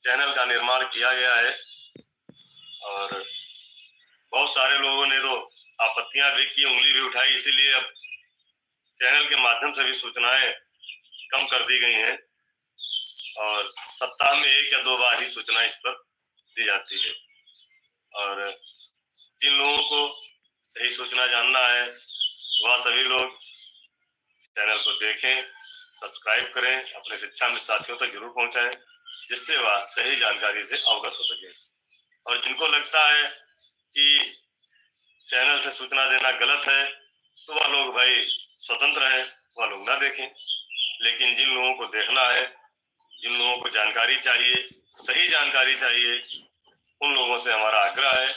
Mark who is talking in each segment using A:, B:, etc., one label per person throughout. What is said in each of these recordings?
A: Channel का निर्माण किया गया है और बहुत सारे लोगों ने तो आपत्तियां भी की, उंगली भी उठाई, इसीलिए अब चैनल के माध्यम से भी सूचनाएं कम कर दी गई हैं और सप्ताह में 1 या 2 बार ही सूचना इस पर दी जाती है। और जिन लोगों को सही सूचना जानना है वह सभी लोग चैनल को देखें, सब्सक्राइब करें, अपने शिक्षा मित्र साथियों तक जरूर पहुंचाएं, जिससे वह सही जानकारी से अवगत हो सके। और जिनको लगता है कि चैनल से सूचना देना गलत है तो वह लोग भाई स्वतंत्र हैं, वह लोग ना देखें। लेकिन जिन लोगों को देखना है, जिन लोगों को जानकारी चाहिए, सही जानकारी चाहिए, उन लोगों से हमारा आग्रह है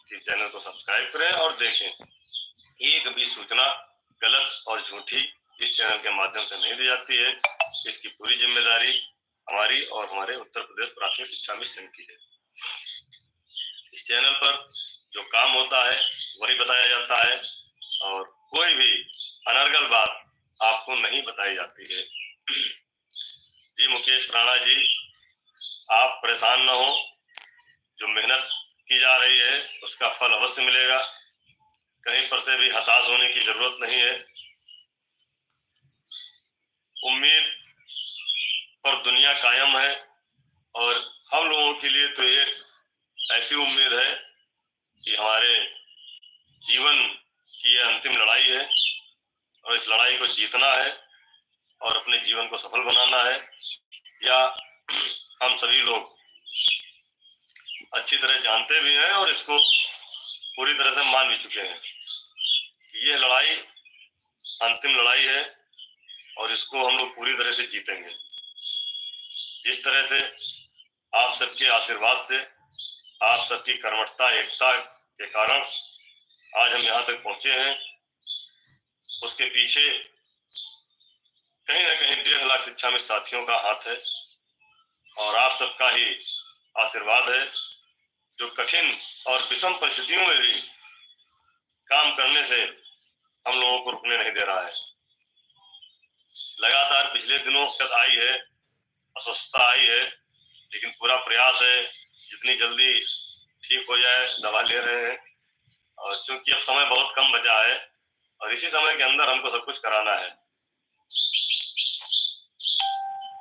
A: कि चैनल को सब्सक्राइब करें और देखें। एक भी सूचना गलत और झूठी इस चैनल के माध्यम से नहीं दी जाती है। इसकी पूरी जिम्मेदारी हमारी और हमारे उत्तर प्रदेश प्राथमिक शिक्षा मिशन की है। इस चैनल पर जो काम होता है वही बताया जाता है और कोई भी अनर्गल बात आपको नहीं बताई जाती है। जी मुकेश राणा जी, आप परेशान न हो, जो मेहनत की जा रही है उसका फल अवश्य मिलेगा, कहीं पर से भी हताश होने की जरूरत नहीं है। उम्मीद पर दुनिया कायम है और हम लोगों के लिए तो एक ऐसी उम्मीद है कि हमारे जीवन की यह अंतिम लड़ाई है और इस लड़ाई को जीतना है और अपने जीवन को सफल बनाना है। या हम सभी लोग अच्छी तरह जानते भी हैं और इसको पूरी तरह से मान भी चुके हैं। ये लड़ाई अंतिम लड़ाई है और इसको हम लोग पूरी तरह से जीतेंगे। जिस तरह से आप सबके आशीर्वाद से, आप सबकी कर्मठता एकता के कारण आज हम यहाँ तक पहुंचे हैं, उसके पीछे कहीं ना कहीं 1.5 लाख शिक्षा में साथियों का हाथ है और आप सबका ही आशीर्वाद है जो कठिन और विषम परिस्थितियों में भी काम करने से हम लोगों को रुकने नहीं दे रहा है। लगातार पिछले दिनों आई है, अस्वस्थता आई है, लेकिन पूरा प्रयास है जितनी जल्दी ठीक हो जाए। दवा ले रहे हैं और चूंकि अब समय बहुत कम बचा है और इसी समय के अंदर हमको सब कुछ कराना है।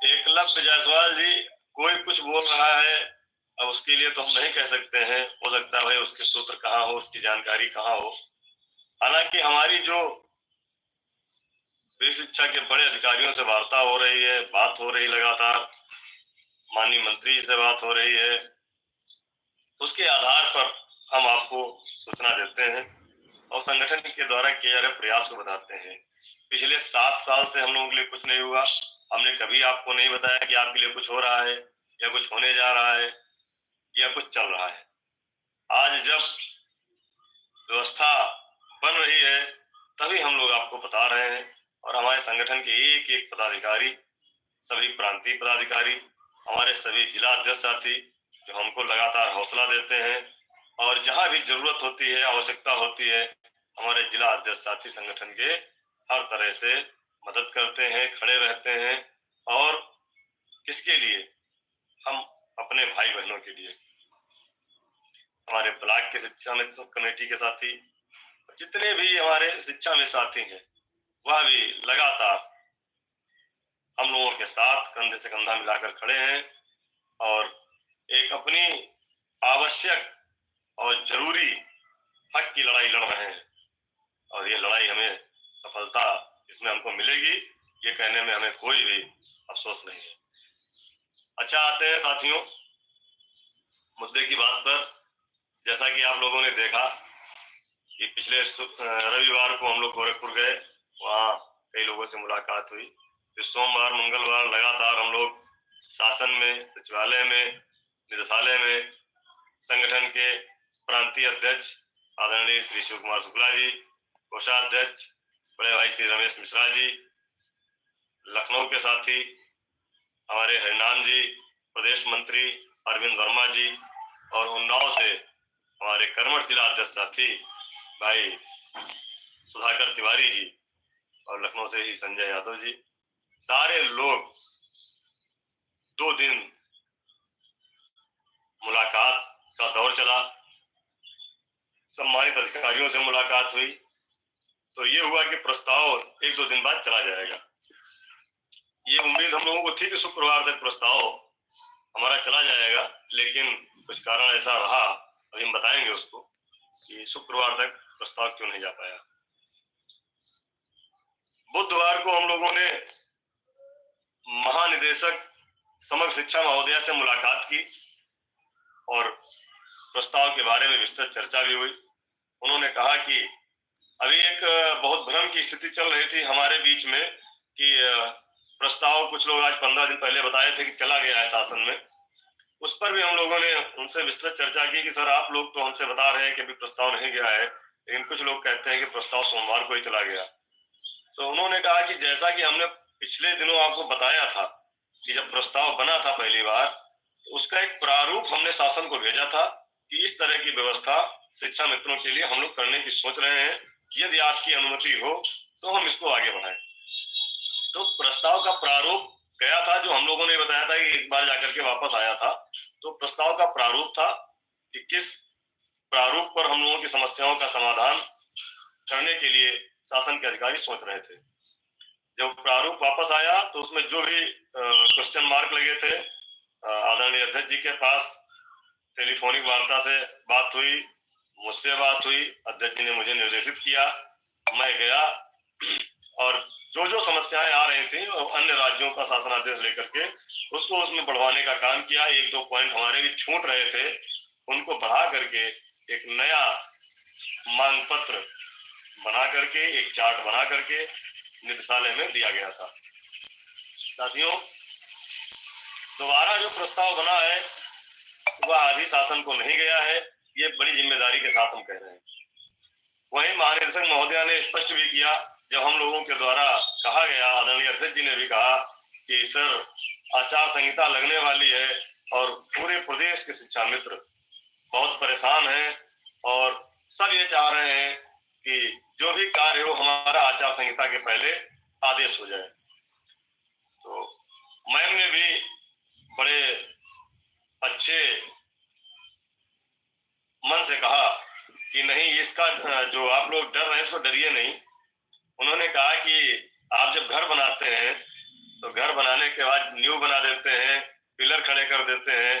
A: एकलव्य जायसवाल जी, कोई कुछ बोल रहा है, अब उसके लिए तो हम नहीं कह सकते हैं, हो सकता है भाई उसके सूत्र कहाँ हो, उसकी जानकारी कहाँ हो। हालांकि हमारी जो शिक्षा के बड़े अधिकारियों से वार्ता हो रही है, बात हो रही लगातार, माननीय मंत्री से बात हो रही है, उसके आधार पर हम आपको सूचना देते हैं और संगठन के द्वारा किए जा रहे प्रयास को बताते हैं। पिछले 7 साल से हम लोगों के लिए कुछ नहीं हुआ, हमने कभी आपको नहीं बताया कि आपके लिए कुछ हो रहा है या कुछ होने जा रहा है या कुछ चल रहा है। आज जब व्यवस्था बन रही है तभी हम लोग आपको बता रहे हैं और हमारे संगठन के एक एक पदाधिकारी, सभी प्रांतीय पदाधिकारी, हमारे सभी जिला अध्यक्ष साथी जो हमको लगातार हौसला देते हैं और जहां भी जरूरत होती है, आवश्यकता होती है, हमारे जिला अध्यक्ष साथी संगठन के हर तरह से मदद करते हैं, खड़े रहते हैं। और किसके लिए? हम अपने भाई बहनों के लिए। हमारे ब्लॉक के शिक्षा में कमेटी के साथी, जितने भी हमारे शिक्षा में साथी हैं, वह भी लगातार हम लोगों के साथ कंधे से कंधा मिलाकर खड़े हैं और एक अपनी आवश्यक और जरूरी हक की लड़ाई लड़ रहे हैं और ये लड़ाई हमें सफलता इसमें हमको मिलेगी, ये कहने में हमें कोई भी अफसोस नहीं है। अच्छा, आते हैं साथियों मुद्दे की बात पर। जैसा कि आप लोगों ने देखा कि पिछले रविवार को हम लोग गोरखपुर गए, वहाँ कई लोगों से मुलाकात हुई। फिर सोमवार मंगलवार लगातार हम लोग शासन में, सचिवालय में, निदेशालय में संगठन के प्रांतीय अध्यक्ष आदरणीय श्री शिव कुमार शुक्ला जी, कोषाध्यक्ष बड़े भाई श्री रमेश मिश्रा जी, लखनऊ के साथी हमारे हरिनाम जी, प्रदेश मंत्री अरविंद वर्मा जी और उन्नाव से हमारे कर्मठ जिला अध्यक्ष साथी भाई सुधाकर तिवारी जी और लखनऊ से ही संजय यादव जी, सारे लोग 2 दिन अधिकारियों से मुलाकात हुई तो ये हुआ कि प्रस्ताव 1-2 दिन बाद चला जाएगा। ये उम्मीद हम लोगों को थी कि शुक्रवार तक प्रस्ताव हमारा चला जाएगा, लेकिन कुछ कारण ऐसा रहा, अभी हम बताएंगे उसको, कि शुक्रवार तक प्रस्ताव क्यों नहीं जा पाया। बुधवार को हम लोगों ने महानिदेशक समग्र शिक्षा महोदया से मुलाकात की और प्रस्ताव के बारे में विस्तृत चर्चा भी हुई। उन्होंने कहा कि अभी एक बहुत भ्रम की स्थिति चल रही थी हमारे बीच में कि प्रस्ताव कुछ लोग आज 15 दिन पहले बताए थे कि चला गया है शासन में। उस पर भी हम लोगों ने उनसे विस्तृत चर्चा की कि सर आप लोग तो हमसे बता रहे हैं कि अभी प्रस्ताव नहीं गया है, लेकिन कुछ लोग कहते हैं कि प्रस्ताव सोमवार को ही चला गया। तो उन्होंने कहा कि जैसा कि हमने पिछले दिनों आपको बताया था कि जब प्रस्ताव बना था पहली बार, तो उसका एक प्रारूप हमने शासन को भेजा था कि इस तरह की व्यवस्था शिक्षा मित्रों के लिए हम लोग करने की सोच रहे हैं, यदि आपकी अनुमति हो तो हम इसको आगे बढ़ाएं। तो प्रस्ताव का प्रारूप गया था, जो हम लोगों ने बताया था कि एक बार जाकर के वापस आया था। तो प्रस्ताव का प्रारूप था कि किस प्रारूप पर हम लोगों की समस्याओं का समाधान करने के लिए शासन के अधिकारी सोच रहे थे। जब प्रारूप वापस आया तो उसमें जो भी क्वेश्चन मार्क लगे थे, आदरणीय अध्यक्ष जी के पास टेलीफोनिक वार्ता से बात हुई, मुझसे बात हुई, अध्यक्ष जी ने मुझे निर्देशित किया, मैं गया और जो जो समस्याएं आ रही थी अन्य राज्यों का शासनादेश लेकर के उसको उसमें बढ़वाने का काम किया। 1-2 पॉइंट हमारे भी छूट रहे थे, उनको बढ़ा करके एक नया मांग पत्र बना करके, एक चार्ट बना करके निदेशालय में दिया गया था। साथियों, दोबारा जो प्रस्ताव बना है वह अभी शासन को नहीं गया है, ये बड़ी जिम्मेदारी के साथ हम कह रहे हैं। वहीं महानिदेशक महोदया ने स्पष्ट भी किया, जब हम लोगों के द्वारा कहा गया, आदरणीय अध्यक्ष जी ने भी कहा कि सर आचार संहिता लगने वाली है और पूरे प्रदेश के शिक्षा मित्र बहुत परेशान हैं और सब ये चाह रहे हैं कि जो भी कार्य हो हमारा आचार संहिता के पहले आदेश हो जाए। तो मैम ने भी बड़े अच्छे मन से कहा कि नहीं, इसका जो आप लोग डर रहे हैं इसको डरिए नहीं। उन्होंने कहा कि आप जब घर बनाते हैं तो घर बनाने के बाद नींव बना देते हैं, पिलर खड़े कर देते हैं।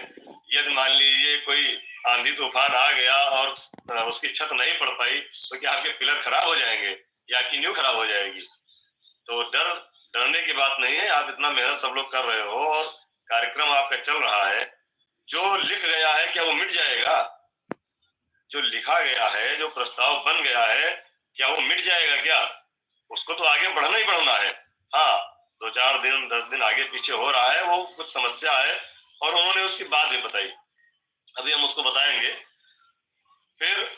A: यदि मान लीजिए कोई आंधी तूफान आ गया और उसकी छत नहीं पड़ पाई तो क्या आपके पिलर खराब हो जाएंगे या आपकी नींव खराब हो जाएगी? तो डरने की बात नहीं है। आप इतना मेहनत सब लोग कर रहे हो और कार्यक्रम आपका चल रहा है, जो लिख गया है क्या वो मिट जाएगा? जो लिखा गया है, जो प्रस्ताव बन गया है, क्या वो मिट जाएगा क्या? उसको तो आगे बढ़ना ही बढ़ना है। हाँ, 2-4 दिन 10 दिन आगे पीछे हो रहा है, वो कुछ समस्या है और उन्होंने उसकी बात भी बताई, अभी हम उसको बताएंगे। फिर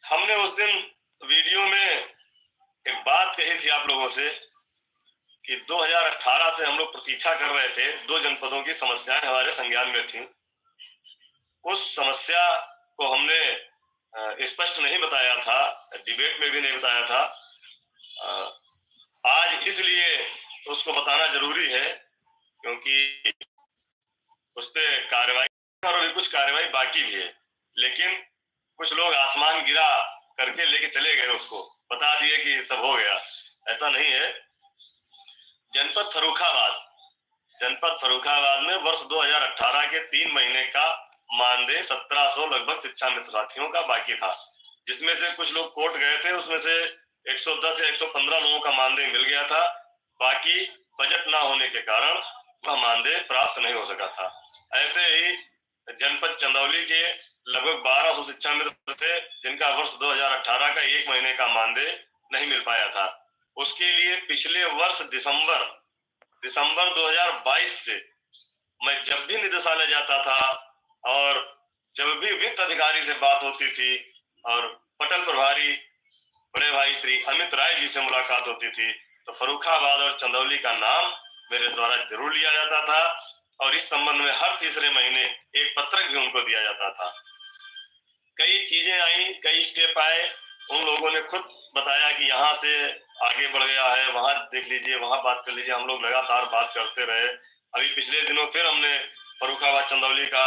A: हमने उस दिन वीडियो में एक बात कही थी आप लोगों से कि 2018 से हम लोग प्रतीक्षा कर रहे थे, 2 जनपदों की समस्याएं हमारे संज्ञान में थी। उस समस्या को हमने स्पष्ट नहीं बताया था, डिबेट में भी नहीं बताया था। आज इसलिए उसको बताना जरूरी है क्योंकि उस पर कार्रवाई और अभी कुछ कार्रवाई बाकी भी है, लेकिन कुछ लोग आसमान गिरा करके लेके चले गए, उसको बता दिए कि सब हो गया। ऐसा नहीं है। जनपद फर्रुखाबाद में वर्ष 2018 के 3 महीने का मानदेय 1700 लगभग शिक्षा मित्र साथियों का बाकी था, जिसमें से कुछ लोग कोर्ट गए थे, उसमें से 110 या 115 लोगों का मानदेय मिल गया था। बाकी बजट ना होने के कारण वह मानदेय प्राप्त नहीं हो सका था। ऐसे ही जनपद चंदौली के लगभग 1200 शिक्षा मित्र थे जिनका वर्ष 2018 का 1 महीने का मानदेय नहीं मिल पाया था। उसके लिए पिछले वर्ष दिसंबर 2022 से मैं जब भी निदेशालय जाता था और जब भी वित्त अधिकारी से बात होती थी और पटल प्रभारी बड़े भाई श्री अमित राय जी से मुलाकात होती थी, तो फर्रुखाबाद और चंदौली का नाम मेरे द्वारा जरूर लिया जाता था और इस संबंध में हर तीसरे महीने एक पत्रक भी उनको दिया जाता था। कई चीजें आई, कई स्टेप आए, उन लोगों ने खुद बताया कि यहाँ से आगे बढ़ गया है, वहां देख लीजिए, वहां बात कर लीजिए। हम लोग लगातार बात करते रहे। अभी पिछले दिनों फिर हमने फर्रुखाबाद चंदौली का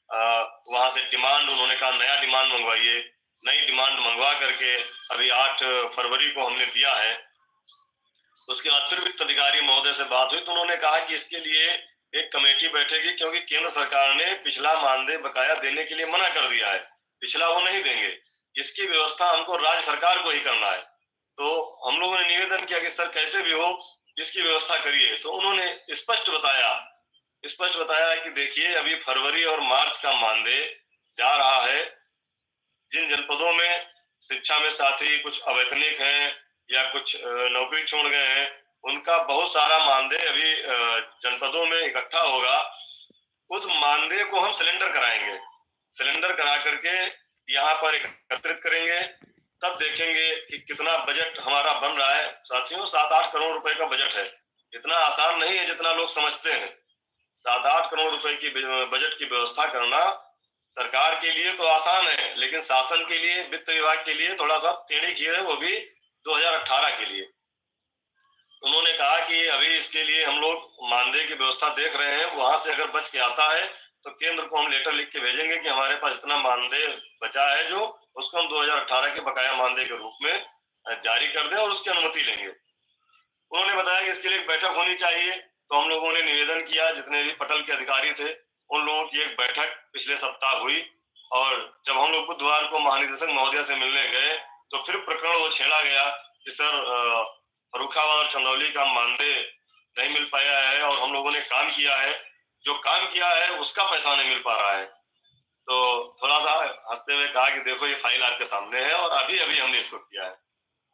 A: वहां से डिमांड, उन्होंने कहा नया डिमांड मंगवाइए, नई डिमांड मंगवा करके अभी 8 फरवरी को हमने दिया है। उसके बाद फिर वित्त अधिकारी महोदय से बात हुई तो उन्होंने कहा कि इसके लिए एक कमेटी बैठेगी, क्योंकि केंद्र सरकार ने पिछला मानदेय बकाया देने के लिए मना कर दिया है, पिछला वो नहीं देंगे, इसकी व्यवस्था हमको राज्य सरकार को ही करना है। तो हम लोगों ने निवेदन किया कि सर कैसे भी हो इसकी व्यवस्था करिए। तो उन्होंने स्पष्ट बताया कि देखिए अभी फरवरी और मार्च का मानदेय जा रहा है। जिन जनपदों में शिक्षा में साथी कुछ अवैतनिक हैं या कुछ नौकरी छोड़ गए हैं, उनका बहुत सारा मानदेय अभी जनपदों में इकट्ठा होगा। उस मानदेय को हम सिलेंडर कराएंगे, सिलेंडर करा करके यहाँ पर एकत्रित करेंगे, तब देखेंगे कि कितना बजट हमारा बन रहा है। साथियों 7-8 करोड़ रुपए का बजट है, इतना आसान नहीं है जितना लोग समझते हैं। 7-8 करोड़ रुपए की बजट की व्यवस्था करना सरकार के लिए तो आसान है, लेकिन शासन के लिए, वित्त विभाग के लिए थोड़ा सा टेढ़ी खीर है, वो भी 2018 के लिए। उन्होंने कहा कि अभी इसके लिए हम लोग मानदेय की व्यवस्था देख रहे हैं, वहां से अगर बच के आता है तो केंद्र को हम लेटर लिख के भेजेंगे कि हमारे पास इतना मानदेय बचा है, जो उसको हम 2018 के बकाया मानदेय के रूप में जारी कर दें और उसकी अनुमति लेंगे। उन्होंने बताया कि इसके लिए एक बैठक होनी चाहिए। तो हम लोगों ने निवेदन किया, जितने भी पटल के अधिकारी थे उन लोगों की एक बैठक पिछले सप्ताह हुई, और जब हम लोग बुधवार को महानिदेशक महोदय से मिलने गए तो फिर प्रकरण वो छेड़ा गया कि सर फर्रुखाबाद और चंदौली का मानदेय नहीं मिल पाया है और हम लोगों ने काम किया है, जो काम किया है उसका पैसा नहीं मिल पा रहा है। तो थोड़ा सा हंसते हुए कहा कि देखो ये फाइल आपके सामने है और अभी अभी हमने इसको किया है।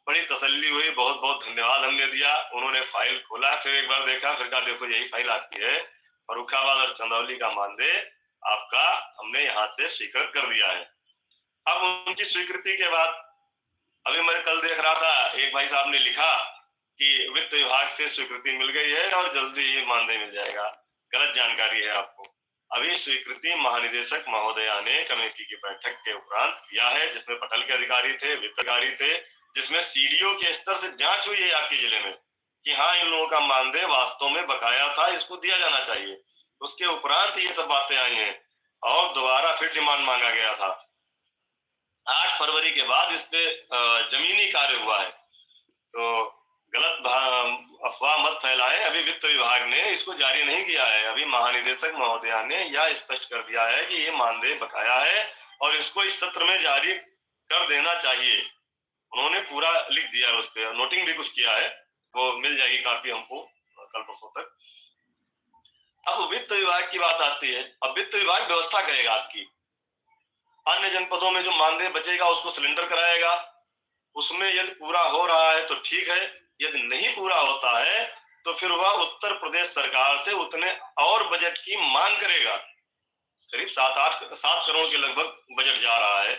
A: बड़ी तसल्ली हुई, बहुत बहुत धन्यवाद हमने दिया। उन्होंने फाइल खोला, फिर एक बार देखा, फिर कहा देखो यही फाइल आपकी है, फर्रुखाबाद और चंदौली का मानदेय आपका हमने यहाँ से स्वीकृत कर दिया है। अब उनकी स्वीकृति के बाद अभी मैं कल देख रहा था, एक भाई साहब ने लिखा कि वित्त विभाग से स्वीकृति मिल गई है और जल्दी ही मानदेय मिल जाएगा। गलत जानकारी है आपको। अभी स्वीकृति महानिदेशक महोदया ने कमेटी की बैठक के उपरांत किया है, जिसमें पटल के अधिकारी थे, वित्त अधिकारी थे, जिसमें सीडीओ के स्तर से जांच हुई है आपके जिले में कि हाँ इन लोगों का मानदेय वास्तव में बकाया था, इसको दिया जाना चाहिए। उसके उपरांत ये सब बातें आई हैं और दोबारा फिर डिमांड मांगा गया था। 8 फरवरी के बाद इस पे जमीनी कार्य हुआ है। तो गलत अफवाह मत फैलाएं, अभी वित्त विभाग ने इसको जारी नहीं किया है। अभी महानिदेशक महोदया ने यह स्पष्ट कर दिया है कि ये मानदेय बकाया है और इसको इस सत्र में जारी कर देना चाहिए। उन्होंने पूरा लिख दिया है, उस पर नोटिंग भी कुछ किया है, वो मिल जाएगी कापी हमको कल परसों तक। अब वित्त विभाग की बात आती है। अब वित्त विभाग व्यवस्था करेगा आपकी, अन्य जनपदों में जो मानदेय बचेगा उसको सिलेंडर कराएगा, उसमें यदि पूरा हो रहा है तो ठीक है, यदि नहीं पूरा होता है तो फिर वह उत्तर प्रदेश सरकार से उतने और बजट की मांग करेगा। करीब 7 करोड़ के लगभग बजट जा रहा है,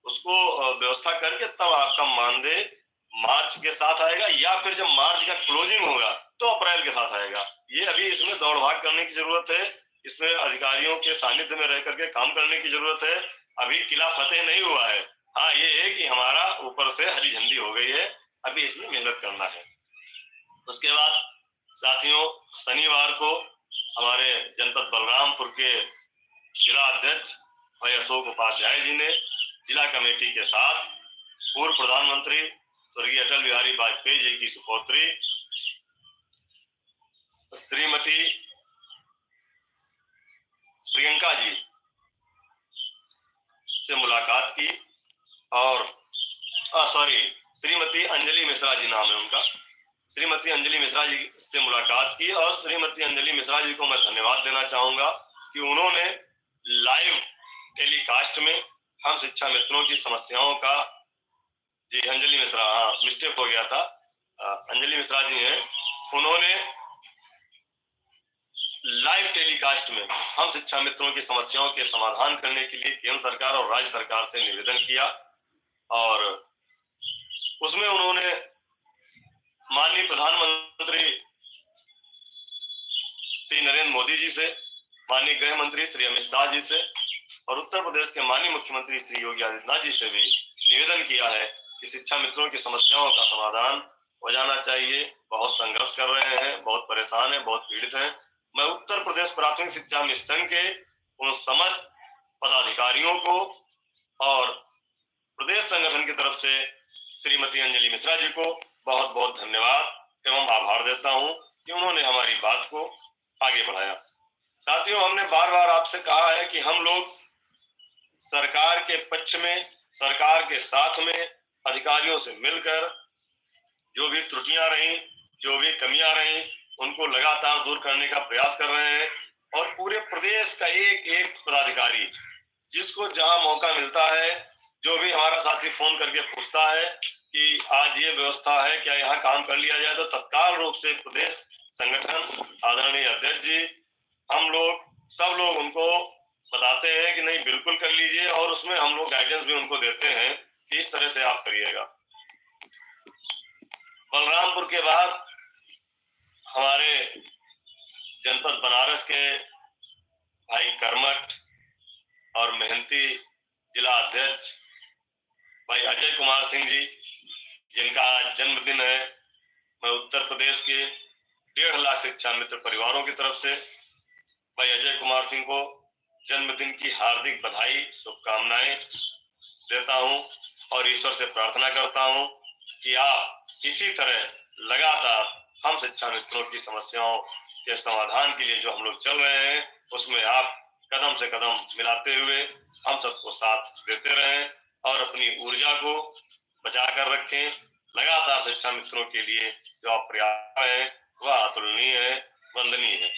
A: उसको व्यवस्था करके तब आपका मानदेय मार्च के साथ आएगा, या फिर जब मार्च का क्लोजिंग होगा तो अप्रैल के साथ आएगा। ये अभी इसमें दौड़ भाग करने की जरूरत है, इसमें अधिकारियों के सानिध्य में रह करके काम करने की जरूरत है। अभी किला फतेह नहीं हुआ है। हाँ ये है कि हमारा ऊपर से हरी झंडी हो गई है, अभी इसमें मेहनत करना है। उसके बाद साथियों शनिवार को हमारे जनपद बलरामपुर के जिला अध्यक्ष भाई अशोक उपाध्याय जी ने जिला कमेटी के साथ पूर्व प्रधानमंत्री स्वर्गीय अटल बिहारी वाजपेयी जी की सुपुत्री श्रीमती प्रियंका जी से मुलाकात की और श्रीमती अंजलि मिश्रा जी नाम है उनका, श्रीमती अंजलि मिश्रा जी से मुलाकात की। और श्रीमती अंजलि मिश्रा जी को मैं धन्यवाद देना चाहूंगा कि उन्होंने लाइव टेलीकास्ट में हम शिक्षा मित्रों की समस्याओं का, जी अंजलि मिश्रा, हाँ मिस्टेक हो गया था, अंजलि मिश्रा जी हैं, उन्होंने लाइव टेलीकास्ट में हम शिक्षा मित्रों की समस्याओं के समाधान करने के लिए केंद्र सरकार और राज्य सरकार से निवेदन किया। और उसमें उन्होंने माननीय प्रधानमंत्री श्री नरेंद्र मोदी जी से, माननीय गृह मंत्री श्री अमित शाह जी से और उत्तर प्रदेश के माननीय मुख्यमंत्री श्री योगी आदित्यनाथ जी से भी निवेदन किया है कि शिक्षा मित्रों की समस्याओं का समाधान हो जाना चाहिए। बहुत संघर्ष कर रहे हैं, बहुत परेशान हैं, बहुत पीड़ित हैं। मैं उत्तर प्रदेश प्राथमिक शिक्षा मिशन के उन समस्त पदाधिकारियों को और प्रदेश संगठन की तरफ से श्रीमती अंजलि मिश्रा जी को बहुत बहुत धन्यवाद एवं आभार देता हूं कि उन्होंने हमारी बात को आगे बढ़ाया। साथियों, हमने बार बार आपसे कहा है कि हम लोग सरकार के पक्ष में, सरकार के साथ में अधिकारियों से मिलकर जो भी त्रुटियां रही, जो भी कमियां रही, उनको लगातार दूर करने का प्रयास कर रहे हैं। और पूरे प्रदेश का एक एक पदाधिकारी जिसको जहां मौका मिलता है, जो भी हमारा साथी फोन करके पूछता है कि आज ये व्यवस्था है, क्या यहाँ काम कर लिया जाए, तो तत्काल रूप से प्रदेश संगठन आदरणीय अध्यक्ष जी, हम लोग सब लोग उनको बताते हैं कि नहीं बिल्कुल कर लीजिए, और उसमें हम लोग गाइडेंस भी उनको देते हैं कि इस तरह से आप करिएगा। बलरामपुर के बाद हमारे जनपद बनारस के भाई कर्मठ और मेहनती जिला अध्यक्ष भाई अजय कुमार सिंह जी, जिनका आज जन्मदिन है, मैं उत्तर प्रदेश के 1.5 लाख शिक्षा मित्र परिवारों की तरफ से भाई अजय कुमार सिंह को जन्मदिन की हार्दिक बधाई, शुभकामनाएं देता हूं और ईश्वर से प्रार्थना करता हूं कि आप इसी तरह लगातार हम शिक्षा मित्रों की समस्याओं के समाधान के लिए जो हम लोग चल रहे हैं उसमें आप कदम से कदम मिलाते हुए हम सबको साथ देते रहें और अपनी ऊर्जा को बचा कर रखें। लगातार शिक्षा मित्रों के लिए जो आप प्रयास है वह अतुलनीय है, वंदनीय है।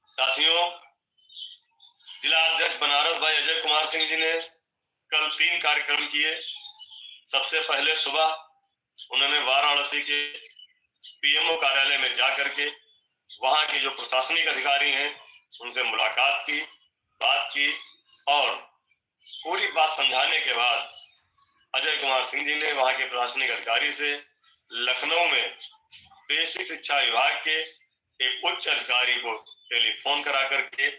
A: साथियों, जिला अध्यक्ष बनारस भाई अजय कुमार सिंह जी ने कल 3 कार्यक्रम किए। सबसे पहले सुबह उन्होंने वाराणसी के पीएमओ कार्यालय में जाकर के वहां के जो प्रशासनिक अधिकारी हैं उनसे मुलाकात की, बात की, और पूरी बात समझाने के बाद अजय कुमार सिंह जी ने वहां के प्रशासनिक अधिकारी से लखनऊ में बेसिक शिक्षा विभाग के एक उच्च अधिकारी को टेलीफोन करा करके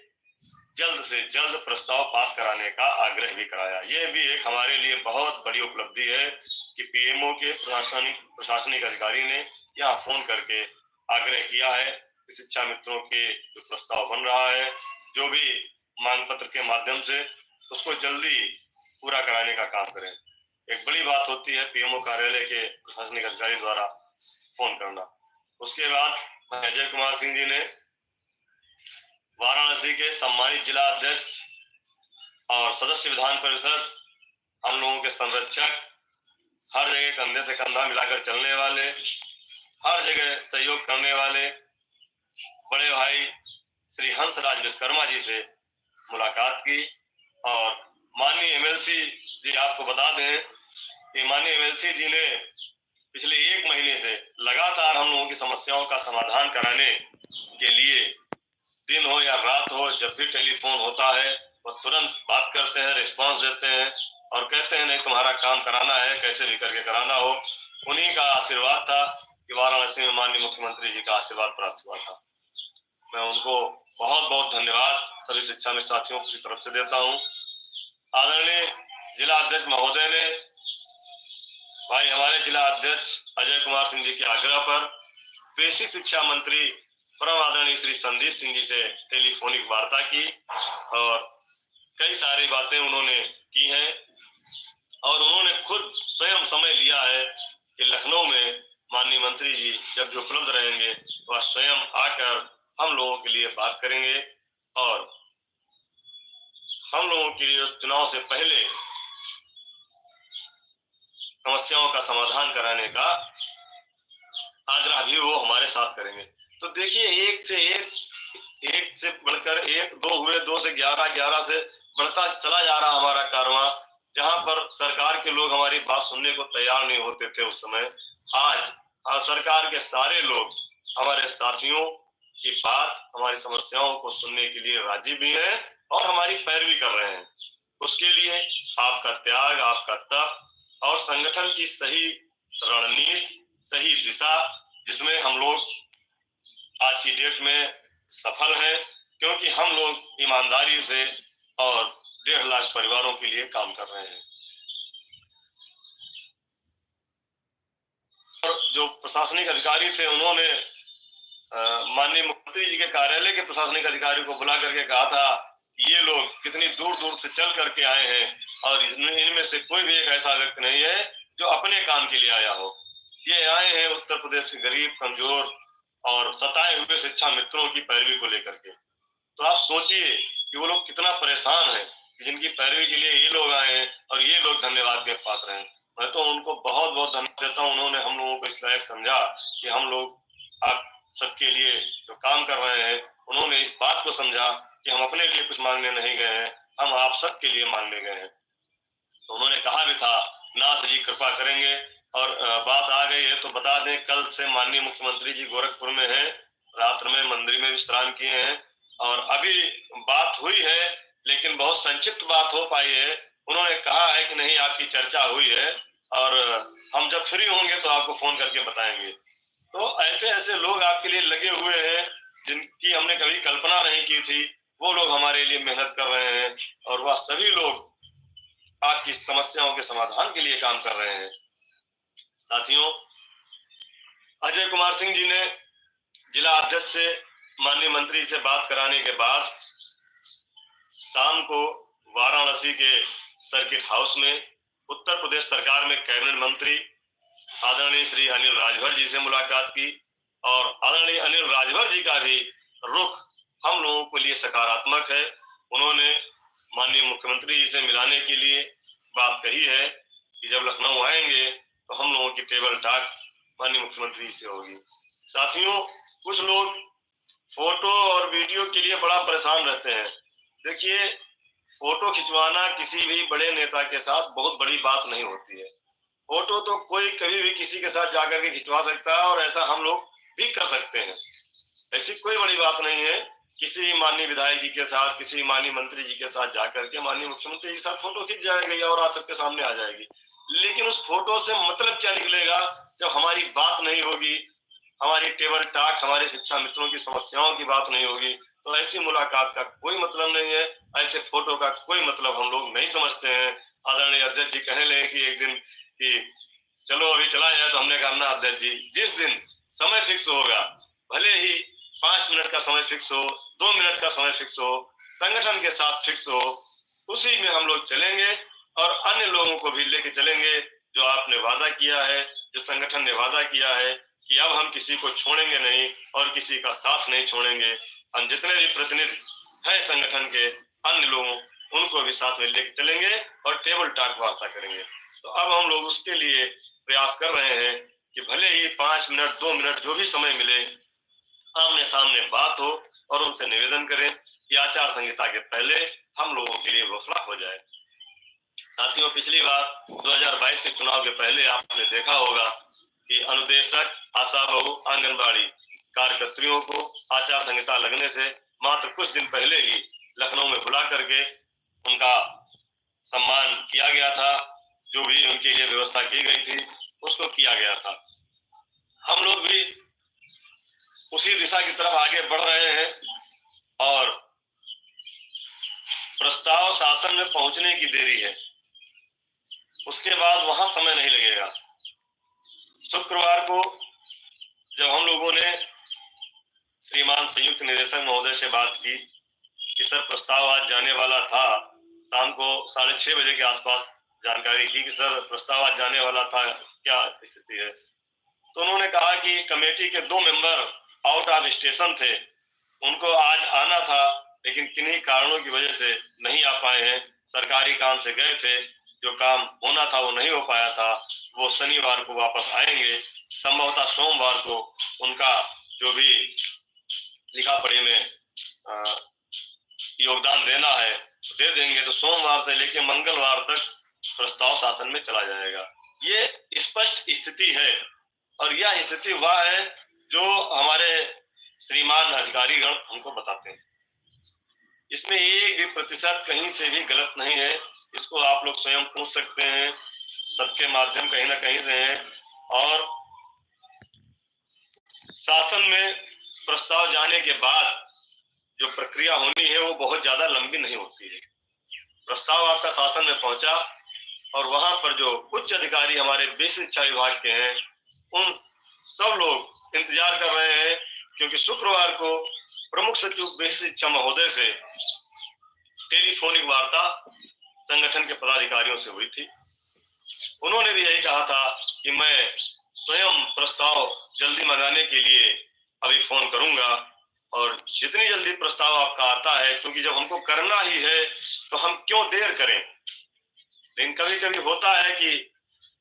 A: जल्द से जल्द प्रस्ताव पास कराने का आग्रह भी कराया। ये भी एक हमारे लिए बहुत बड़ी उपलब्धि है कि पीएमओ के प्रशासनिक अधिकारी ने यहाँ फोन करके आग्रह किया है कि शिक्षा मित्रों के जो प्रस्ताव बन रहा है, जो भी मांग पत्र के माध्यम से, उसको जल्दी पूरा कराने का काम करें। एक बड़ी बात होती है पीएमओ कार्यालय के प्रशासनिक अधिकारी द्वारा फोन करना। उसके बाद अजय कुमार सिंह जी ने वाराणसी के सम्मानित जिला अध्यक्ष और सदस्य विधान परिषद, हम लोगों के संरक्षक, हर जगह कंधे से कंधा मिलाकर चलने वाले, हर जगह सहयोग करने वाले बड़े भाई श्री हंसराज विश्वकर्मा जी से मुलाकात की। और माननीय एमएलसी जी, आपको बता दें कि माननीय एमएलसी जी ने पिछले 1 महीने से लगातार हम लोगों की समस्याओं का समाधान कराने के लिए दिन हो या रात हो, जब भी टेलीफोन होता है वो तुरंत बात करते हैं, रिस्पांस देते हैं और कहते हैं नहीं तुम्हारा काम कराना है, कैसे भी करके कराना हो। उन्हीं का आशीर्वाद था कि वाराणसी में माननीय मुख्यमंत्री जी का आशीर्वाद प्राप्त हुआ था। मैं उनको बहुत बहुत धन्यवाद सभी शिक्षा मित्र साथियों की तरफ से देता हूँ। आदरणीय जिला अध्यक्ष महोदय ने भाई हमारे जिला अध्यक्ष अजय कुमार सिंह जी के आग्रह पर बेसिक शिक्षा मंत्री परम आदरणीय श्री संदीप सिंह जी से टेलीफोनिक वार्ता की और कई सारी बातें उन्होंने की हैं और उन्होंने खुद स्वयं समय लिया है कि लखनऊ में माननीय मंत्री जी जब भी उपलब्ध रहेंगे वह स्वयं आकर हम लोगों के लिए बात करेंगे और हम लोगों के लिए चुनाव से पहले समस्याओं का समाधान कराने का आग्रह भी वो हमारे साथ करेंगे। तो देखिए, एक से बढ़कर एक, 2 हुए, 2 से 11, 11 से बढ़ता चला जा रहा हमारा कारवां। जहां पर सरकार के लोग हमारी बात सुनने को तैयार नहीं होते थे उस समय, आज सरकार के सारे लोग हमारे साथियों की बात, हमारी समस्याओं को सुनने के लिए राजी भी हैं और हमारी पैरवी कर रहे हैं। उसके लिए आपका त्याग, आपका तप और संगठन की सही रणनीति, सही दिशा, जिसमें हम लोग आज की डेट में सफल हैं, क्योंकि हम लोग ईमानदारी से और 1.5 लाख परिवारों के लिए काम कर रहे हैं। और जो प्रशासनिक अधिकारी थे उन्होंने माननीय मुख्यमंत्री जी के कार्यालय के प्रशासनिक अधिकारी को बुला करके कहा था कि ये लोग कितने इतनी दूर दूर से चल करके आए हैं और इनमें से कोई भी एक ऐसा व्यक्ति नहीं है जो अपने काम के लिए आया हो। ये आए हैं उत्तर प्रदेश के गरीब, कमजोर और सताए हुए शिक्षा मित्रों की पैरवी को लेकर के। तो आप सोचिए कि वो लोग कितना परेशान हैं, जिनकी पैरवी के लिए ये लोग आए हैं और ये लोग धन्यवाद के पात्र हैं। मैं तो उनको बहुत बहुत धन्यवाद देता हूँ। उन्होंने हम लोगों को इस लायक समझा कि हम लोग आप सबके लिए जो काम कर रहे हैं, उन्होंने इस बात को समझा कि हम अपने लिए कुछ मांगने नहीं गए हैं, हम आप सबके लिए मांगने गए हैं। तो उन्होंने कहा भी था नाथ जी कृपा करेंगे। और बात आ गई है तो बता दें, कल से माननीय मुख्यमंत्री जी गोरखपुर में हैं, रात्र में मंदिर में विश्राम किए हैं और अभी बात हुई है लेकिन बहुत संक्षिप्त बात हो पाई है। उन्होंने कहा है कि नहीं आपकी चर्चा हुई है और हम जब फ्री होंगे तो आपको फोन करके बताएंगे। तो ऐसे ऐसे लोग आपके लिए लगे हुए हैं जिनकी हमने कभी कल्पना नहीं की थी, वो लोग हमारे लिए मेहनत कर रहे हैं और वह सभी लोग आपकी समस्याओं के समाधान के लिए काम कर रहे हैं। साथियों, अजय कुमार सिंह जी ने जिला अध्यक्ष से माननीय मंत्री से बात कराने के बाद शाम को वाराणसी के सर्किट हाउस में उत्तर प्रदेश सरकार में कैबिनेट मंत्री आदरणीय श्री अनिल राजभर जी से मुलाकात की और आदरणीय अनिल राजभर जी का भी रुख हम लोगों के लिए सकारात्मक है। उन्होंने माननीय मुख्यमंत्री जी से मिलाने के लिए बात कही है कि जब लखनऊ आएंगे तो हम लोगों की टेबल टॉक माननीय मुख्यमंत्री से होगी। साथियों, कुछ लोग फोटो और वीडियो के लिए बड़ा परेशान रहते हैं। देखिए, फोटो खिंचवाना किसी भी बड़े नेता के साथ बहुत बड़ी बात नहीं होती है। फोटो तो कोई कभी भी किसी के साथ जाकर के खिंचवा सकता है और ऐसा हम लोग भी कर सकते हैं, ऐसी कोई बड़ी बात नहीं है। किसी माननीय विधायक जी के साथ, किसी माननीय मंत्री जी के साथ जाकर के माननीय मुख्यमंत्री के साथ फोटो खींच जाएगी और आप सबके सामने आ जाएगी। लेकिन उस फोटो से मतलब क्या निकलेगा जब हमारी बात नहीं होगी, हमारी टेबल टॉक, हमारे शिक्षा मित्रों की समस्याओं की बात नहीं होगी। तो ऐसी मुलाकात का कोई मतलब नहीं है, ऐसे फोटो का कोई मतलब हम लोग नहीं समझते हैं। आदरणीय अध्यक्ष जी कहने लगे कि एक दिन कि चलो अभी चला जाए, तो हमने कहा ना अध्यक्ष जी, जिस दिन समय फिक्स होगा, भले ही 5 मिनट का समय फिक्स हो, 2 मिनट का समय फिक्स हो, संगठन के साथ फिक्स हो, उसी में हम लोग चलेंगे और अन्य लोगों को भी लेके चलेंगे। जो आपने वादा किया है, जो संगठन ने वादा किया है कि अब हम किसी को छोड़ेंगे नहीं और किसी का साथ नहीं छोड़ेंगे। हम जितने भी प्रतिनिधि हैं संगठन के, अन्य लोगों, उनको भी साथ में लेके चलेंगे और टेबल टॉक वार्ता करेंगे। तो अब हम लोग उसके लिए प्रयास कर रहे हैं कि भले ही 5 मिनट 2 मिनट जो भी समय मिले, आमने सामने बात हो और उनसे निवेदन करें कि आचार संहिता के पहले हम लोगों के लिए घोषणा हो जाए। साथियों, पिछली बार 2022 के चुनाव के पहले आपने देखा होगा कि अनुदेशक, आशा बहु, आंगनबाड़ी कार्यकर्तियों को आचार संहिता लगने से मात्र कुछ दिन पहले ही लखनऊ में बुला करके उनका सम्मान किया गया था। जो भी उनके लिए व्यवस्था की गई थी उसको किया गया था। हम लोग भी उसी दिशा की तरफ आगे बढ़ रहे हैं और प्रस्ताव शासन में पहुंचने की देरी है, उसके बाद वहां समय नहीं लगेगा। शुक्रवार को जब हम लोगों ने श्रीमान संयुक्त निदेशक महोदय से बात की कि सर प्रस्ताव आज जाने वाला था, शाम को 6:30 बजे के आसपास जानकारी की कि सर प्रस्ताव आज जाने वाला था, क्या स्थिति है। तो उन्होंने कहा कि कमेटी के 2 मेंबर आउट ऑफ स्टेशन थे, उनको आज आना था लेकिन किन्हीं कारणों की वजह से नहीं आ पाए हैं। सरकारी काम से गए थे, जो काम होना था वो नहीं हो पाया था। वो शनिवार को वापस आएंगे, संभवतः सोमवार को उनका जो भी लिखा पढ़ी में योगदान देना है दे देंगे। तो सोमवार से लेकर मंगलवार तक प्रस्ताव शासन में चला जाएगा। ये स्पष्ट स्थिति है और यह स्थिति वह है जो हमारे श्रीमान अधिकारीगण हमको बताते हैं। इसमें एक भी प्रतिशत कहीं से भी गलत नहीं है। इसको आप लोग स्वयं पूछ सकते हैं, सबके माध्यम कहीं ना कहीं से हैं। और शासन में प्रस्ताव जाने के बाद जो प्रक्रिया होनी है वो बहुत ज्यादा लंबी नहीं होती है। प्रस्ताव आपका शासन में पहुंचा और वहां पर जो उच्च अधिकारी हमारे विश्व शिक्षा विभाग के हैं, उन सब लोग इंतजार कर रहे हैं, क्योंकि शुक्रवार को प्रमुख सचिव विश्व शिक्षा महोदय से टेलीफोनिक वार्ता संगठन के पदाधिकारियों से हुई थी। उन्होंने भी यही कहा था कि मैं स्वयं प्रस्ताव जल्दी मंगाने के लिए अभी फोन करूंगा, और जितनी जल्दी प्रस्ताव आपका आता है, क्योंकि जब हमको करना ही है तो हम क्यों देर करें। लेकिन कभी कभी होता है कि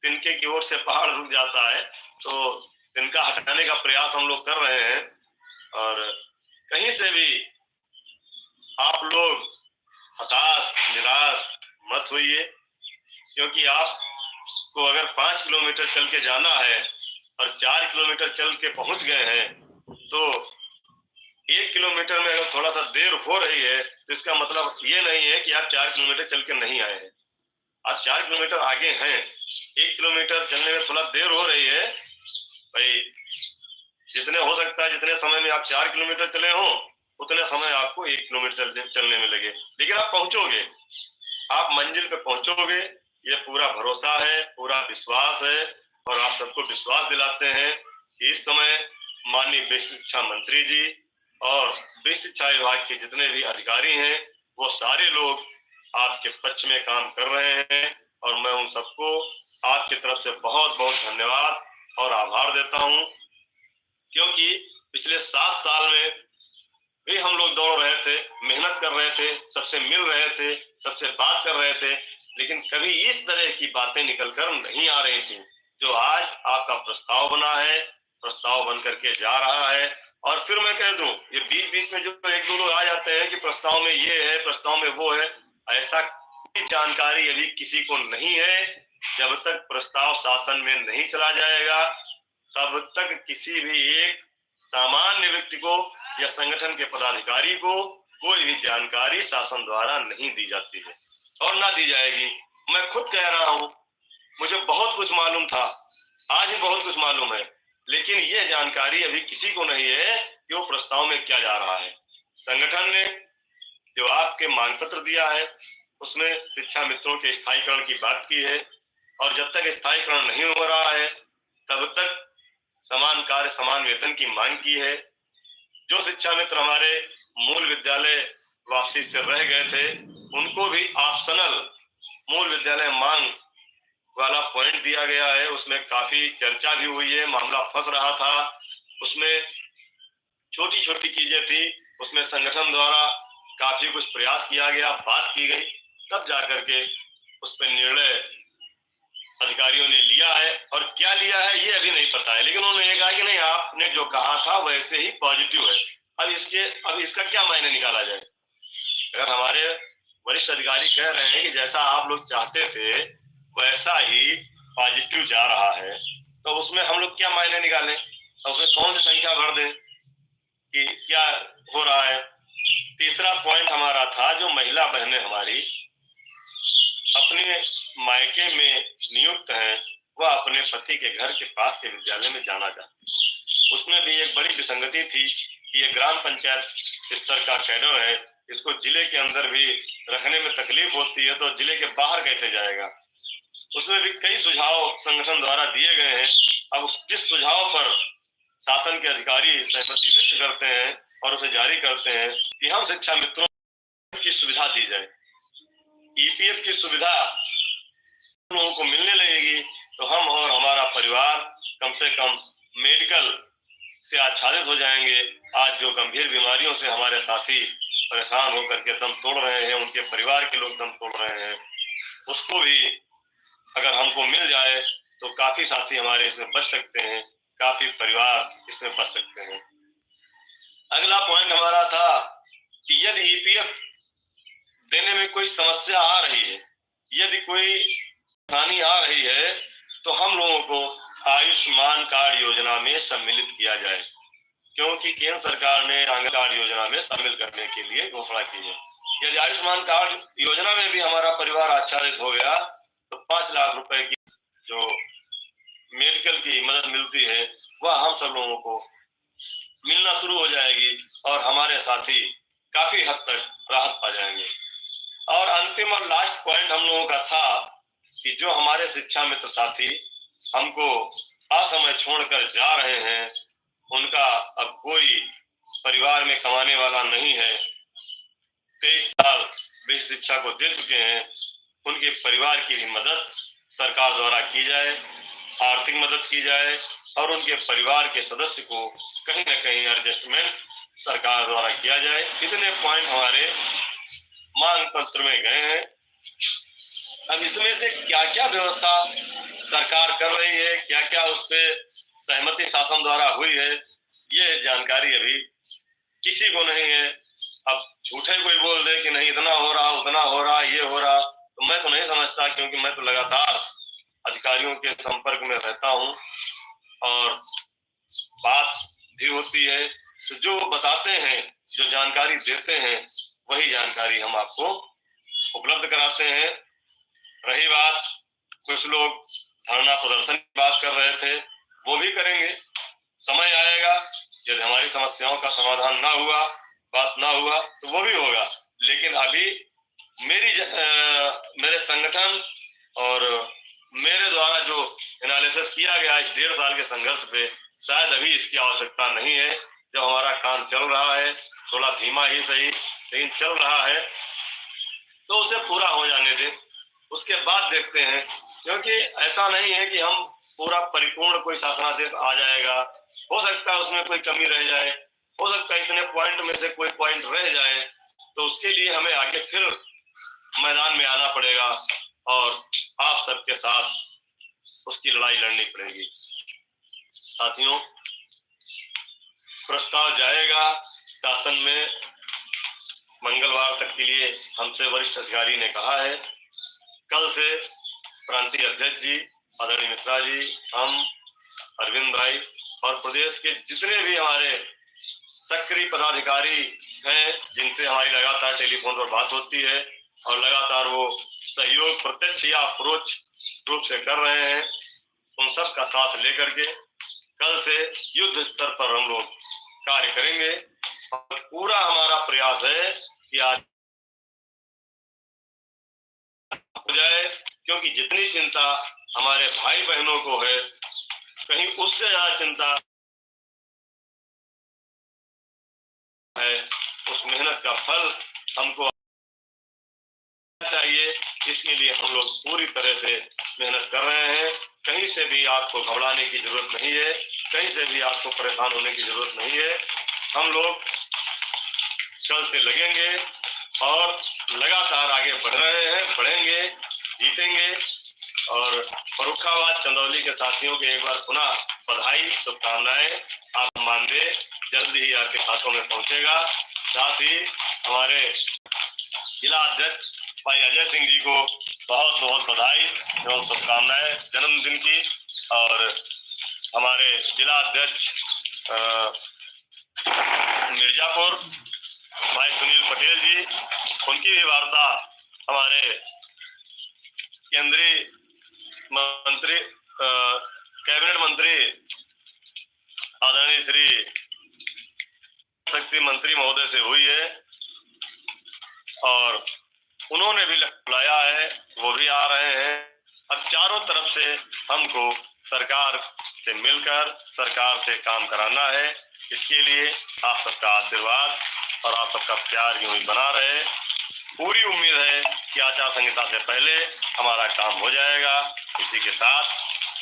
A: तिनके की ओर से पहाड़ रुक जाता है, तो तिनका हटाने का प्रयास हम लोग कर रहे हैं। और कहीं से भी आप लोग हताश निराश मत होइए, क्योंकि आपको अगर 5 किलोमीटर चल के जाना है और 4 किलोमीटर चल के पहुंच गए हैं, तो 1 किलोमीटर में अगर थोड़ा सा देर हो रही है तो इसका मतलब ये नहीं है कि आप 4 किलोमीटर चल के नहीं आए हैं। आप 4 किलोमीटर आगे हैं, 1 किलोमीटर चलने में थोड़ा देर हो रही है। भाई जितने हो सकता है, जितने समय में आप 4 किलोमीटर चले हो उतने समय आपको 1 किलोमीटर चलने में लगे, लेकिन आप पहुंचोगे, आप मंजिल पे पहुंचोगे, ये पूरा भरोसा है, पूरा विश्वास है। और आप सबको विश्वास दिलाते हैं कि इस समय माननीय विश्व शिक्षा मंत्री जी और विश्व शिक्षा विभाग के जितने भी अधिकारी हैं, वो सारे लोग आपके पक्ष में काम कर रहे हैं। और मैं उन सबको आपकी तरफ से बहुत बहुत धन्यवाद और आभार देता हूं, क्योंकि पिछले 7 साल में भी हम लोग दौड़ रहे थे, मेहनत कर रहे थे, सबसे मिल रहे थे, सबसे बात कर रहे थे, लेकिन कभी इस तरह की बातें निकलकर नहीं आ रही थी जो आज आपका प्रस्ताव बना है, प्रस्ताव बन करके जा रहा है। और फिर मैं कह दूं, ये बीच बीच में जो 1-2 लोग आ जाते हैं कि प्रस्ताव में ये है, प्रस्ताव में वो है, ऐसा कोई जानकारी अभी किसी को नहीं है। जब तक प्रस्ताव शासन में नहीं चला जाएगा तब तक किसी भी एक सामान्य व्यक्ति को या संगठन के पदाधिकारी को कोई भी जानकारी शासन द्वारा नहीं दी जाती है और ना दी जाएगी। मैं खुद कह रहा हूं, मुझे बहुत कुछ मालूम था, आज भी बहुत कुछ मालूम है, लेकिन ये जानकारी अभी किसी को नहीं है कि वो प्रस्ताव में क्या जा रहा है। संगठन ने जो आपके मांग पत्र दिया है उसमें शिक्षा मित्रों के स्थायीकरण की बात की है, और जब तक स्थायीकरण नहीं हो रहा है तब तक समान कार्य समान वेतन की मांग की है। जो शिक्षा मित्र हमारे मूल विद्यालय वापसी से रह गए थे उनको भी ऑप्शनल मूल विद्यालय मांग वाला पॉइंट दिया गया है। उसमें काफी चर्चा भी हुई है, मामला फंस रहा था, उसमें छोटी छोटी चीजें थी, उसमें संगठन द्वारा काफी कुछ प्रयास किया गया, बात की गई, तब जाकर के उस पर निर्णय अधिकारियों ने लिया है। और क्या लिया है ये अभी नहीं पता है, लेकिन उन्होंने ये कहा कि नहीं, आपने जो कहा था वैसे ही पॉजिटिव है। अब इसका क्या मायने निकाला जाए। अगर हमारे वरिष्ठ अधिकारी कह रहे हैं कि जैसा आप लोग चाहते थे वैसा ही पॉजिटिव जा रहा है, तो उसमें हम लोग क्या मायने निकालें, तो उसमें कौन सी संख्या भर दें कि क्या हो रहा है। तीसरा पॉइंट हमारा था, जो महिला बहनें हमारी अपने मायके में नियुक्त हैं, वह अपने पति के घर के पास के विद्यालय में जाना चाहती है। उसमें भी एक बड़ी विसंगति थी कि ये ग्राम पंचायत स्तर का कैडर है, इसको जिले के अंदर भी रखने में तकलीफ होती है, तो जिले के बाहर कैसे जाएगा। उसमें भी कई सुझाव संगठन द्वारा दिए गए हैं। अब जिस सुझाव पर शासन के अधिकारी सहमति व्यक्त करते हैं और उसे जारी करते हैं कि हम शिक्षा मित्रों की सुविधा दी जाए, ईपीएफ की सुविधा लोगों को मिलने लगेगी, तो हम और हमारा परिवार कम से कम मेडिकल से आच्छादित हो जाएंगे। आज जो गंभीर बीमारियों से हमारे साथी परेशान होकर के दम तोड़ रहे हैं, उनके परिवार के लोग दम तोड़ रहे हैं, उसको भी अगर हमको मिल जाए तो काफी साथी हमारे इसमें बच सकते हैं, काफी परिवार इसमें बच सकते हैं। अगला पॉइंट हमारा था कि यदि ईपीएफ देने में कोई समस्या आ रही है, यदि कोई परेशानी आ रही है, तो हम लोगों को आयुष्मान कार्ड योजना में सम्मिलित किया जाए, क्योंकि केंद्र सरकार ने आयुष्मान कार्ड योजना में शामिल करने के लिए घोषणा की है। यदि आयुष्मान कार्ड योजना में भी हमारा परिवार आच्छादित हो गया तो 5 लाख रुपए की जो मेडिकल की मदद मिलती है वह हम सब लोगों को मिलना शुरू हो जाएगी और हमारे साथी काफी हद तक राहत पा जाएंगे। और अंतिम और लास्ट पॉइंट हम लोगों का था कि जो हमारे शिक्षा मित्र साथी हमको असमय छोड़कर जा रहे हैं, उनका अब कोई परिवार में कमाने वाला नहीं है। 23 साल बेसिक शिक्षा को दे चुके हैं, उनके परिवार की भी मदद सरकार द्वारा की जाए, आर्थिक मदद की जाए और उनके परिवार के सदस्य को कहीं ना कहीं एडजस्टमेंट सरकार द्वारा किया जाए। इतने पॉइंट हमारे मांग पत्र में गए हैं। अब इसमें से क्या क्या व्यवस्था सरकार कर रही है, क्या क्या उस पर सहमति शासन द्वारा हुई है, ये जानकारी अभी किसी को नहीं है। अब झूठे कोई बोल दे कि नहीं इतना हो रहा, उतना हो रहा, ये हो रहा, तो मैं तो नहीं समझता, क्योंकि मैं तो लगातार अधिकारियों के संपर्क में रहता हूँ और बात भी होती है। तो जो बताते हैं, जो जानकारी देते हैं, वही जानकारी हम आपको उपलब्ध कराते हैं। रही बात, कुछ लोग धरना प्रदर्शन की बात कर रहे थे, वो भी करेंगे। समय आएगा, यदि हमारी समस्याओं का समाधान ना हुआ, बात ना हुआ, तो वो भी होगा। लेकिन अभी मेरे संगठन और मेरे द्वारा जो एनालिसिस किया गया इस 1.5 साल के संघर्ष पे, शायद अभी इसकी आवश्यकता नहीं है। जब हमारा काम चल रहा है, थोड़ा धीमा ही सही लेकिन चल रहा है, तो उसे पूरा हो जाने दें, उसके बाद देखते हैं। क्योंकि ऐसा नहीं है कि हम पूरा परिपूर्ण कोई शासनादेश आ जाएगा, हो सकता है उसमें कोई कमी रह जाए, हो सकता है इतने पॉइंट में से कोई पॉइंट रह जाए, तो उसके लिए हमें आगे फिर मैदान में आना पड़ेगा और आप सबके साथ उसकी लड़ाई लड़नी पड़ेगी। साथियों, प्रस्ताव जाएगा शासन में मंगलवार तक के लिए, हमसे वरिष्ठ अधिकारी ने कहा है। कल से प्रांतीय अध्यक्ष जी आदरणीय मिश्रा जी, हम, अरविंद भाई और प्रदेश के जितने भी हमारे सक्रिय पदाधिकारी हैं, जिनसे हमारी लगातार टेलीफोन पर बात होती है और लगातार वो सहयोग प्रत्यक्ष या अप्रोच रूप से कर रहे हैं, उन सब का साथ लेकर के कल से युद्ध स्तर पर हम लोग कार्य करेंगे। और पूरा हमारा प्रयास है कि आज हो जाए, क्योंकि जितनी चिंता हमारे भाई बहनों को है, कहीं उससे ज्यादा चिंता है। उस मेहनत का फल हमको चाहिए, इसके लिए हम लोग पूरी तरह से मेहनत कर रहे हैं। कहीं से भी आपको घबराने की जरूरत नहीं है, कहीं से भी आपको परेशान होने की जरूरत नहीं है। हम लोग कल से लगेंगे और लगातार आगे बढ़ रहे हैं, बढ़ेंगे, जीतेंगे। और फर्रुखाबाद चंदौली के साथियों के एक बार पुनः बधाई, शुभकामनाएं। आप मानदेय जल्दी ही आपके खातों में पहुंचेगा। साथ ही हमारे जिला अध्यक्ष भाई अजय सिंह जी को बहुत बहुत बधाई एवं शुभकामनाएं जन्मदिन की। और हमारे जिला अध्यक्ष मिर्जापुर भाई सुनील पटेल जी, उनकी भी वार्ता हमारे केंद्रीय मंत्री कैबिनेट मंत्री आदरणीय श्री शक्ति मंत्री महोदय से हुई है और उन्होंने भी बुलाया है, वो भी आ रहे हैं। अब चारों तरफ से हमको सरकार से मिलकर सरकार से काम कराना है। इसके लिए आप सबका आशीर्वाद और आप सबका प्यार यूं ही बना रहे। पूरी उम्मीद है कि आचार संहिता से पहले हमारा काम हो जाएगा। इसी के साथ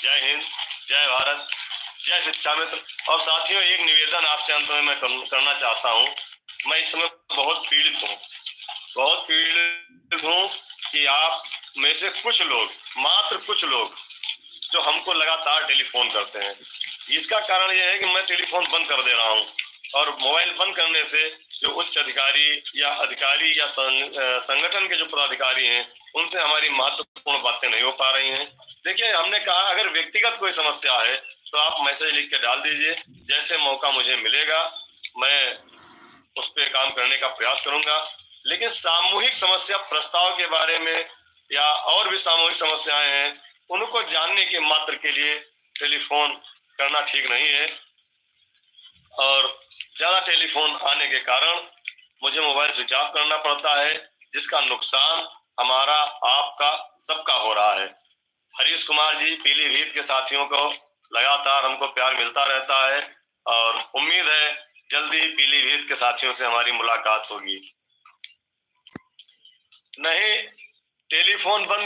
A: जय हिंद, जय भारत, जय शिक्षा मित्र। और साथियों, एक निवेदन आपसे अंत में मैं करना चाहता हूँ। मैं इस समय बहुत पीड़ित हूँ कि आप में से कुछ लोग, मात्र कुछ लोग, जो हमको लगातार टेलीफोन करते हैं। इसका कारण यह है कि मैं टेलीफोन बंद कर दे रहा हूँ और मोबाइल बंद करने से जो उच्च अधिकारी या संगठन के जो पदाधिकारी हैं, उनसे हमारी महत्वपूर्ण बातें नहीं हो पा रही हैं। देखिए, हमने कहा अगर व्यक्तिगत कोई समस्या है तो आप मैसेज लिख के डाल दीजिए, जैसे मौका मुझे मिलेगा मैं उस पर काम करने का प्रयास करूंगा। लेकिन सामूहिक समस्या प्रस्ताव के बारे में या और भी सामूहिक समस्याएं हैं, उनको जानने के मात्र के लिए टेलीफोन करना ठीक नहीं है। और ज्यादा टेलीफोन आने के कारण मुझे मोबाइल स्विच ऑफ करना पड़ता है, जिसका नुकसान हमारा, आपका, सबका हो रहा है। हरीश कुमार जी, पीलीभीत के साथियों को लगातार हमको प्यार मिलता रहता है और उम्मीद है जल्दी पीलीभीत के साथियों से हमारी मुलाकात होगी। नहीं टेलीफोन बंद